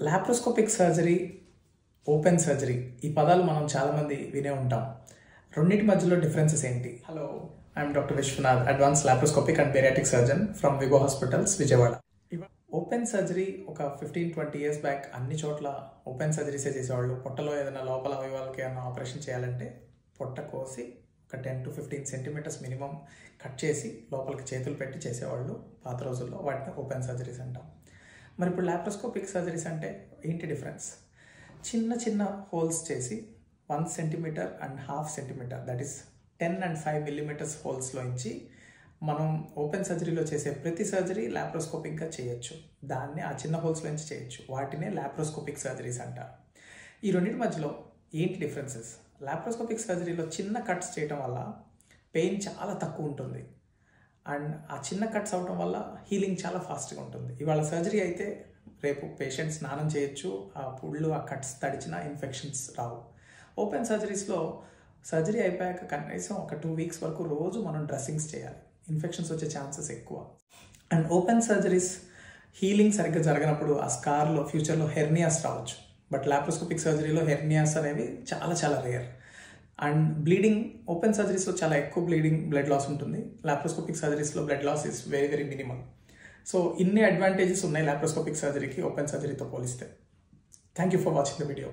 Laparoscopic surgery, open surgery ఈ పదాలు మనం చాలామంది వినే ఉంటాం. రెండింటి మధ్యలో డిఫరెన్సెస్ ఏంటి? Hello, I'm doctor Vishwanath, advance laparoscopic and bariatric surgeon from Vigo hospitals, Vijayawada. Open surgery ఒక 15-20 ఇయర్స్ బ్యాక్ అన్ని చోట్ల ఓపెన్ సర్జరీసే చేసేవాళ్ళు. పొట్టలో ఏదైనా లోపల అవయవాలకి ఏమైనా ఆపరేషన్ చేయాలంటే పొట్ట కోసి ఒక 10 to 15 సెంటీమీటర్స్ మినిమం కట్ చేసి లోపలికి చేతులు పెట్టి చేసేవాళ్ళు పాత రోజుల్లో. వాటిని ఓపెన్ సర్జరీస్ అంటాం. మరి ఇప్పుడు లాప్రోస్కోపిక్ సర్జరీస్ అంటే ఏంటి డిఫరెన్స్? చిన్న చిన్న హోల్స్ చేసి 1 centimetre and 1/2 centimetre, that is 10 and 5 millimeters హోల్స్లోంచి మనం ఓపెన్ సర్జరీలో చేసే ప్రతి సర్జరీ లాప్రోస్కోపిక్గా చేయొచ్చు. దాన్ని ఆ చిన్న హోల్స్లోంచి చేయొచ్చు. వాటినే లాప్రోస్కోపిక్ సర్జరీస్ అంటారు. ఈ రెండింటి మధ్యలో ఏంటి డిఫరెన్సెస్? లాప్రోస్కోపిక్ సర్జరీలో చిన్న కట్స్ చేయటం వల్ల పెయిన్ చాలా తక్కువ ఉంటుంది అండ్ ఆ చిన్న కట్స్ అవటం వల్ల హీలింగ్ చాలా ఫాస్ట్గా ఉంటుంది. ఇవాళ సర్జరీ అయితే రేపు పేషెంట్ స్నానం చేయొచ్చు, ఆ పుళ్ళు ఆ కట్స్ తడిచిన ఇన్ఫెక్షన్స్ రావు. ఓపెన్ సర్జరీస్లో సర్జరీ అయిపోయాక కనీసం ఒక 2 weeks వరకు రోజు మనం డ్రెస్సింగ్స్ చేయాలి. ఇన్ఫెక్షన్స్ వచ్చే ఛాన్సెస్ ఎక్కువ. అండ్ ఓపెన్ సర్జరీస్ హీలింగ్ సరిగ్గా జరగనప్పుడు ఆ స్కార్లో ఫ్యూచర్లో హెర్నియాస్ రావచ్చు. బట్ లాప్రోస్కోపిక్ సర్జరీలో హెర్నియాస్ అనేవి చాలా చాలా రేర్. అండ్ బ్లీడింగ్ ఓపెన్ సర్జరీస్లో చాలా ఎక్కువ బ్లడ్ లాస్ ఉంటుంది. లాప్రోస్కోపిక్ సర్జరీస్లో blood loss is very very minimal. So ఇన్ని అడ్వాంటేజెస్ ఉన్నాయి లాప్రోస్కోపిక్ సర్జరీకి ఓపెన్ సర్జరీతో పోలిస్తే. Thank you for watching the video.